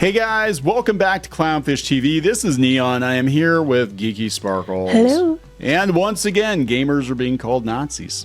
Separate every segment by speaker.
Speaker 1: Hey guys, welcome back to Clownfish TV. This is Neon. I am here with Geeky Sparkles.
Speaker 2: Hello.
Speaker 1: And once again, gamers are being called Nazis.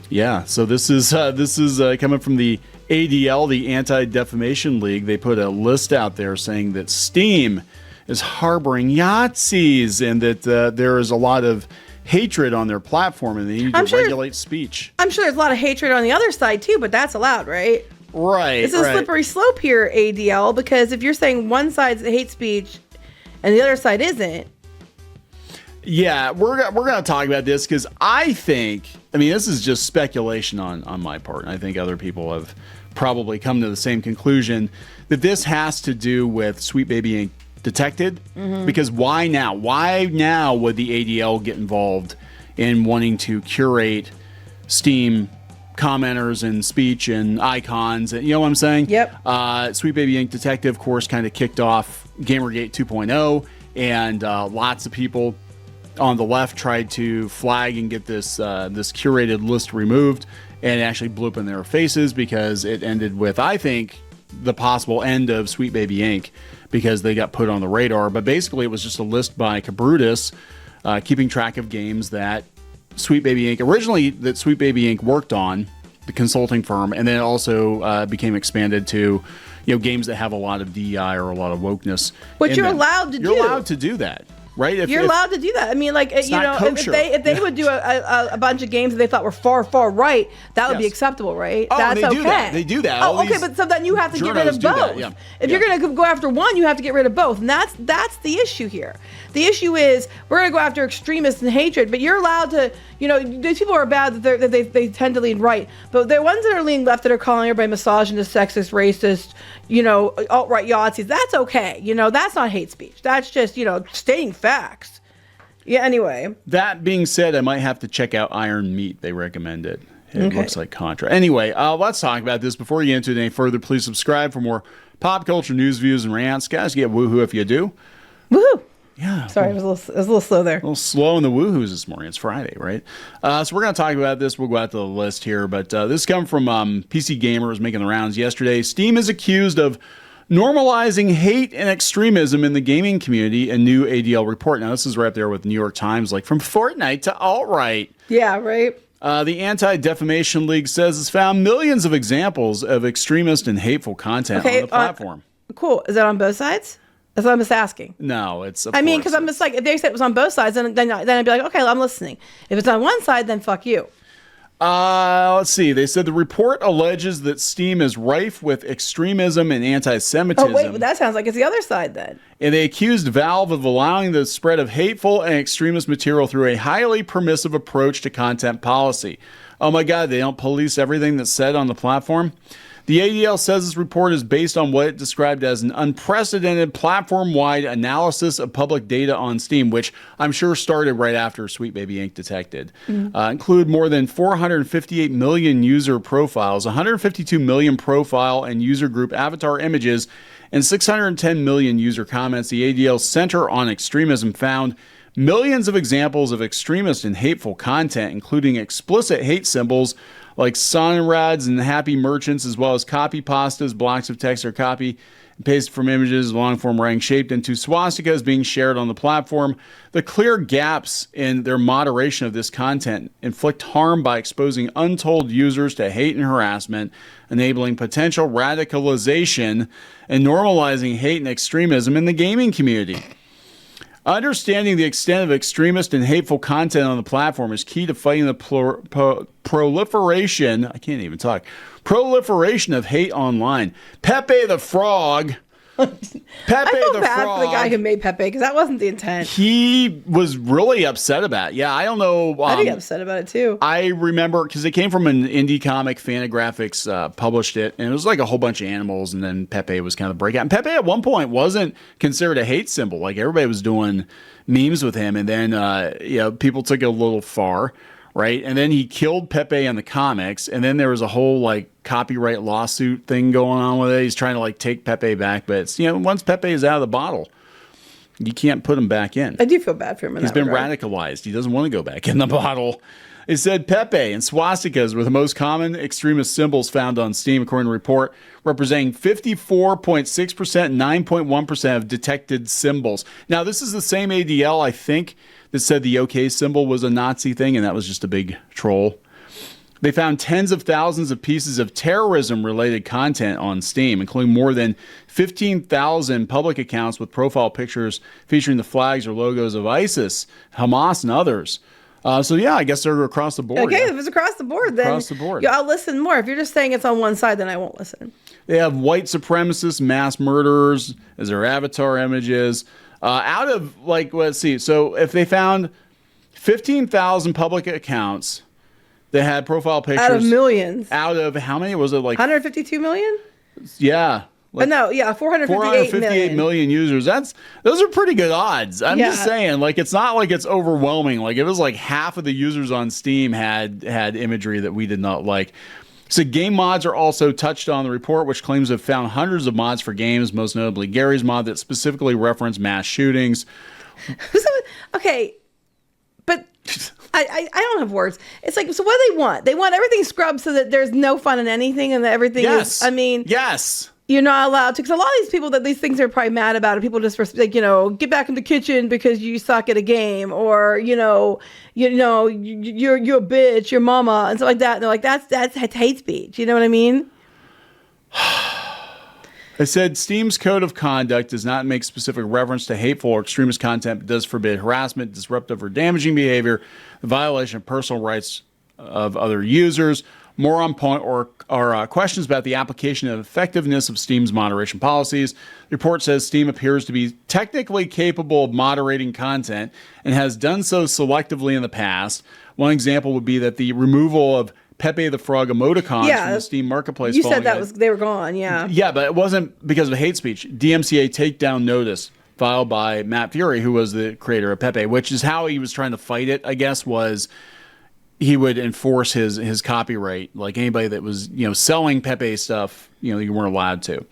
Speaker 1: Yeah, so this is coming from the ADL, the Anti-Defamation League. They put a list out there saying that Steam is harboring Yazis and that there is a lot of hatred on their platform and they need to regulate speech.
Speaker 2: I'm sure there's a lot of hatred on the other side too, but that's allowed, right?
Speaker 1: Right.
Speaker 2: It's a slippery slope here, ADL, because if you're saying one side's hate speech and the other side isn't.
Speaker 1: Yeah, we're going to talk about this because I think, this is just speculation on my part, and I think other people have probably come to the same conclusion, that this has to do with Sweet Baby Inc. Detected. Mm-hmm. Because why now? Why now would the ADL get involved in wanting to curate Steam commenters and speech and icons? You know what I'm saying?
Speaker 2: Yep.
Speaker 1: Sweet Baby Inc. Detective, of course, kind of kicked off Gamergate 2.0, and lots of people on the left tried to flag and get this curated list removed, and it actually blew up in their faces because it ended with, I think, the possible end of Sweet Baby Inc. because they got put on the radar. But basically, it was just a list by Cabrutus keeping track of games that Sweet Baby Inc. originally that Sweet Baby Inc. worked on, the consulting firm, and then it also became expanded to games that have a lot of DEI or a lot of wokeness.
Speaker 2: Which you're allowed to do.
Speaker 1: You're allowed to do that. Right?
Speaker 2: You're allowed to do that. If they would do a bunch of games that they thought were far right, that would be acceptable, right?
Speaker 1: Oh,
Speaker 2: that's
Speaker 1: they
Speaker 2: okay.
Speaker 1: do that. They do that.
Speaker 2: Oh, okay, but so then you have to get rid of both.
Speaker 1: Yeah.
Speaker 2: If you're going to go after one, you have to get rid of both, and that's the issue here. The issue is we're going to go after extremists and hatred, but you're allowed to. These people are bad that they tend to lean right, but the ones that are leaning left that are calling everybody misogynist, sexist, racist, alt-right Yahtzees, that's okay. That's not hate speech. That's just stating facts. Yeah. Anyway.
Speaker 1: That being said, I might have to check out Iron Meat. They recommend it. It looks like Contra. Anyway, let's talk about this. Before you get into it any further, please subscribe for more pop culture news, views, and rants. Guys, get woohoo if you do.
Speaker 2: Woohoo!
Speaker 1: Yeah.
Speaker 2: Sorry, it was a little slow there.
Speaker 1: A little slow in the woohoos this morning. It's Friday, right? So we're going to talk about this. We'll go out to the list here. But this comes from PC Gamer making the rounds yesterday. Steam is accused of normalizing hate and extremism in the gaming community, a new ADL report. Now, this is right up there with New York Times, like from Fortnite to alt-right.
Speaker 2: Yeah, right.
Speaker 1: The Anti-Defamation League says it's found millions of examples of extremist and hateful content on the platform.
Speaker 2: Cool. Is that on both sides? That's what I'm just asking.
Speaker 1: No, it's.
Speaker 2: Because I'm just like, if they said it was on both sides, then I'd be like, okay, I'm listening. If it's on one side, then fuck you.
Speaker 1: Let's see. They said the report alleges that Steam is rife with extremism and anti-Semitism.
Speaker 2: Oh, wait, but that sounds like it's the other side then.
Speaker 1: And they accused Valve of allowing the spread of hateful and extremist material through a highly permissive approach to content policy. Oh my God, they don't police everything that's said on the platform? The ADL says this report is based on what it described as an unprecedented platform-wide analysis of public data on Steam, which I'm sure started right after Sweet Baby Inc. Detected. Include more than 458 million user profiles, 152 million profile and user group avatar images, and 610 million user comments. The ADL Center on Extremism found millions of examples of extremist and hateful content, including explicit hate symbols like sonrads and happy merchants, as well as copy pastas, blocks of text or copy and paste from images, long-form writing shaped into swastikas being shared on the platform. The clear gaps in their moderation of this content inflict harm by exposing untold users to hate and harassment, enabling potential radicalization, and normalizing hate and extremism in the gaming community. Understanding the extent of extremist and hateful content on the platform is key to fighting the proliferation of hate online. Pepe the Frog.
Speaker 2: I feel bad for the guy who made Pepe because that wasn't the intent.
Speaker 1: He was really upset about it. Yeah, I don't know.
Speaker 2: I'd be upset about it too.
Speaker 1: I remember because it came from an indie comic. Fantagraphics published it, and it was like a whole bunch of animals, and then Pepe was kind of the breakout. And Pepe at one point wasn't considered a hate symbol. Like everybody was doing memes with him, and then people took it a little far. Right. And then he killed Pepe in the comics. And then there was a whole like copyright lawsuit thing going on with it. He's trying to like take Pepe back. But it's, once Pepe is out of the bottle, you can't put him back in.
Speaker 2: I do feel bad for him.
Speaker 1: He's been radicalized. He doesn't want to go back in the bottle. It said Pepe and swastikas were the most common extremist symbols found on Steam, according to the report, representing 54.6% and 9.1% of detected symbols. Now, this is the same ADL, I think, that said the OK symbol was a Nazi thing, and that was just a big troll. They found tens of thousands of pieces of terrorism-related content on Steam, including more than 15,000 public accounts with profile pictures featuring the flags or logos of ISIS, Hamas, and others. So, yeah, I guess they're across the board.
Speaker 2: Okay,
Speaker 1: yeah.
Speaker 2: if it's across the board, then
Speaker 1: Across the board.
Speaker 2: I'll listen more. If you're just saying it's on one side, then I won't listen.
Speaker 1: They have white supremacists, mass murderers as their avatar images. Out of, like, let's see. So if they found 15,000 public accounts that had profile pictures.
Speaker 2: Out of millions.
Speaker 1: Out of how many? Was it like
Speaker 2: 152 million?
Speaker 1: Yeah. Like
Speaker 2: no, yeah, 458
Speaker 1: million users. Those are pretty good odds. I'm just saying, like, it's not like it's overwhelming. Like, it was like half of the users on Steam had imagery that we did not like. So game mods are also touched on the report, which claims to have found hundreds of mods for games, most notably Gary's mod that specifically referenced mass shootings.
Speaker 2: Okay, but I don't have words. It's like, so what do they want? They want everything scrubbed so that there's no fun in anything and that everything is, I mean.
Speaker 1: Yes.
Speaker 2: You're not allowed to, because a lot of these people that these things are probably mad about it. People just like, get back in the kitchen because you suck at a game, or you're a bitch, your mama, and stuff like that. And they're like, that's hate speech. You know what I mean?
Speaker 1: I said Steam's code of conduct does not make specific reference to hateful or extremist content, but does forbid harassment, disruptive, or damaging behavior, the violation of personal rights of other users. More on point are questions about the application and effectiveness of Steam's moderation policies. The report says Steam appears to be technically capable of moderating content and has done so selectively in the past. One example would be that the removal of Pepe the Frog emoticons from the Steam marketplace.
Speaker 2: You said they were gone, yeah.
Speaker 1: Yeah, but it wasn't because of hate speech. DMCA takedown notice filed by Matt Fury, who was the creator of Pepe, which is how he was trying to fight it, I guess, was he would enforce his copyright. Like anybody that was, selling Pepe stuff, you weren't allowed to.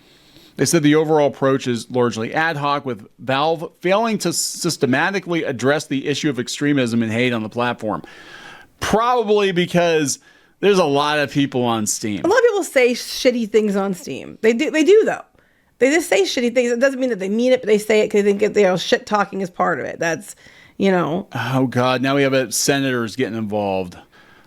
Speaker 1: They said the overall approach is largely ad hoc, with Valve failing to systematically address the issue of extremism and hate on the platform. Probably because there's a lot of people on Steam.
Speaker 2: A lot of people say shitty things on Steam. They do though. They just say shitty things. It doesn't mean that they mean it, but they say it because they think shit talking is part of it. That's,
Speaker 1: Oh, God. Now we have senators getting involved.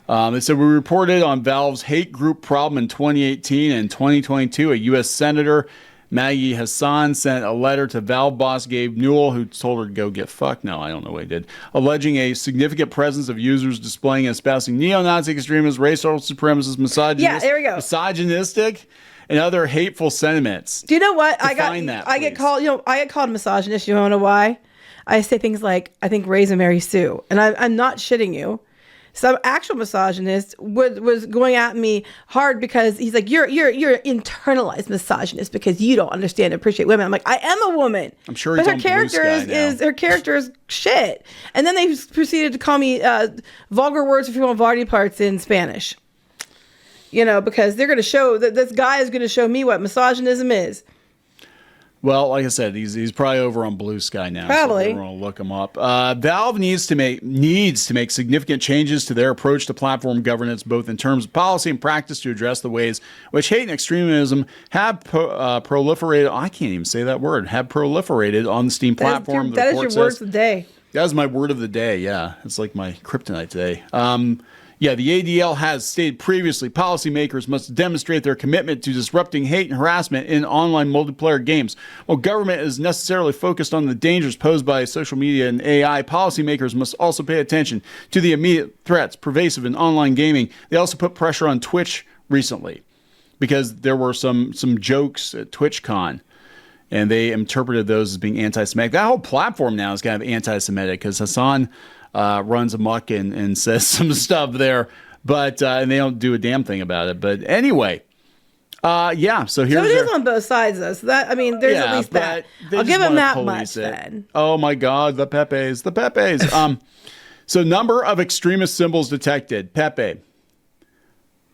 Speaker 1: They said we reported on Valve's hate group problem in 2018 and 2022. A U.S. Senator, Maggie Hassan, sent a letter to Valve boss Gabe Newell, who told her to go get fucked. No, I don't know what he did. Alleging a significant presence of users displaying and espousing neo-Nazi extremists, racial supremacists, misogynistic, and other hateful sentiments.
Speaker 2: Do you know what? I get called misogynist. You want to know why? I say things like, I think Ray's a Mary Sue. And I'm not shitting you. Some actual misogynist was going at me hard because he's like, you're internalized misogynist because you don't understand and appreciate women. I'm like, I am a woman.
Speaker 1: I'm sure he's on Blue Sky now.
Speaker 2: Her character is shit. And then they proceeded to call me vulgar words for female body parts in Spanish. Because they're going to show that this guy is going to show me what misogynism is.
Speaker 1: Well, like I said, he's probably over on Blue Sky now.
Speaker 2: Probably.
Speaker 1: So we're going to look him up. Valve needs to make significant changes to their approach to platform governance, both in terms of policy and practice, to address the ways which hate and extremism have proliferated. I can't even say that word. Have proliferated on the Steam platform.
Speaker 2: That is your word of the day.
Speaker 1: That is my word of the day. Yeah, it's like my kryptonite today. Yeah, the ADL has stated previously policymakers must demonstrate their commitment to disrupting hate and harassment in online multiplayer games. While government is necessarily focused on the dangers posed by social media and AI, policymakers must also pay attention to the immediate threats pervasive in online gaming. They also put pressure on Twitch recently because there were some jokes at TwitchCon, and they interpreted those as being anti-Semitic. That whole platform now is kind of anti-Semitic because Hassan runs amok and says some stuff there, but and they don't do a damn thing about it. But anyway, so here's
Speaker 2: so it is on both sides though. So that there's at least that. I'll give him that much then.
Speaker 1: Oh my God, the Pepes. So number of extremist symbols detected. Pepe,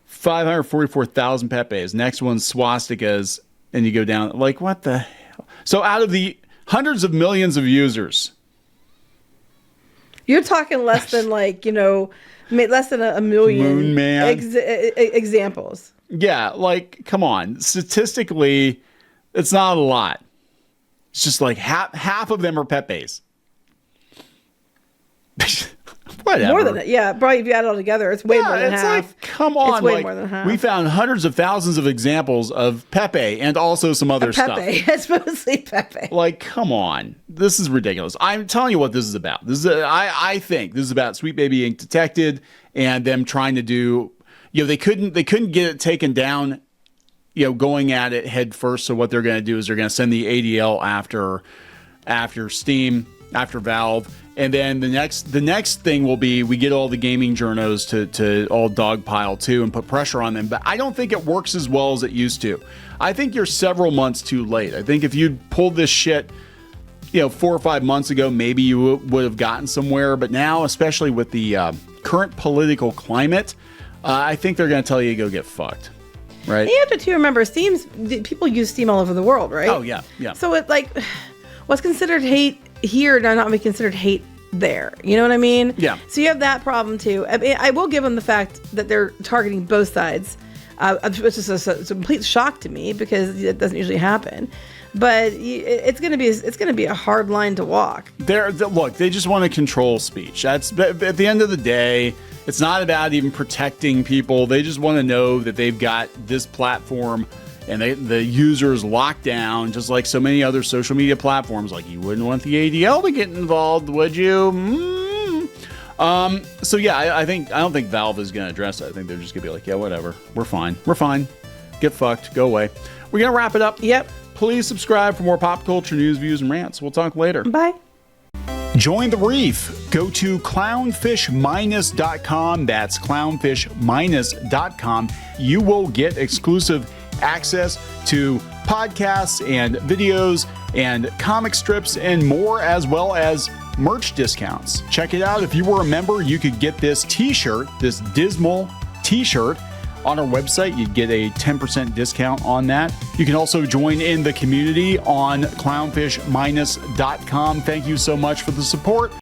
Speaker 1: 544,000 Pepes. Next one's swastikas, and you go down like what the hell? So out of the hundreds of millions of users.
Speaker 2: You're talking less than less than a million
Speaker 1: Moon Man.
Speaker 2: examples.
Speaker 1: Yeah, like, come on. Statistically, it's not a lot. It's just like half of them are Pepes. Whatever.
Speaker 2: More than that. Yeah, probably if you add it all together, it's way more than half.
Speaker 1: Like, come on.
Speaker 2: It's way more than half.
Speaker 1: We found hundreds of thousands of examples of Pepe and also some other stuff.
Speaker 2: It's mostly Pepe.
Speaker 1: Like, come on. This is ridiculous. I'm telling you what this is about. I think this is about Sweet Baby being detected and them trying to do, they couldn't get it taken down, going at it head first. So what they're going to do is they're going to send the ADL after Steam, after Valve. And then the next thing will be we get all the gaming journos to all dogpile too and put pressure on them. But I don't think it works as well as it used to. I think you're several months too late. I think if you'd pulled this shit, 4 or 5 months ago, maybe you would have gotten somewhere. But now, especially with the current political climate, I think they're going to tell you to go get fucked. Right?
Speaker 2: You have to remember, people use Steam all over the world, right?
Speaker 1: Oh, yeah.
Speaker 2: So it what's considered hate here does not be considered hate there. You know what I mean?
Speaker 1: Yeah.
Speaker 2: So you have that problem too. I mean, I will give them the fact that they're targeting both sides, which is a complete shock to me because it doesn't usually happen. But it's going to be a hard line to walk.
Speaker 1: Look, they just want to control speech. That's at the end of the day. It's not about even protecting people. They just want to know that they've got this platform and the users locked down, just like so many other social media platforms. Like, you wouldn't want the ADL to get involved, would you? So yeah, I don't think Valve is going to address it. I think they're just going to be like, yeah, whatever. We're fine. Get fucked. Go away. We're going to wrap it up.
Speaker 2: Yep.
Speaker 1: Please subscribe for more pop culture news, views, and rants. We'll talk later.
Speaker 2: Bye.
Speaker 1: Join the reef. Go to clownfish-.com. That's clownfish-.com. You will get exclusive access to podcasts and videos and comic strips and more, as well as merch discounts. Check it out. If you were a member, you could get this t-shirt, this dismal t-shirt on our website. You'd get a 10% discount on that. You can also join in the community on clownfish-.com. Thank you so much for the support.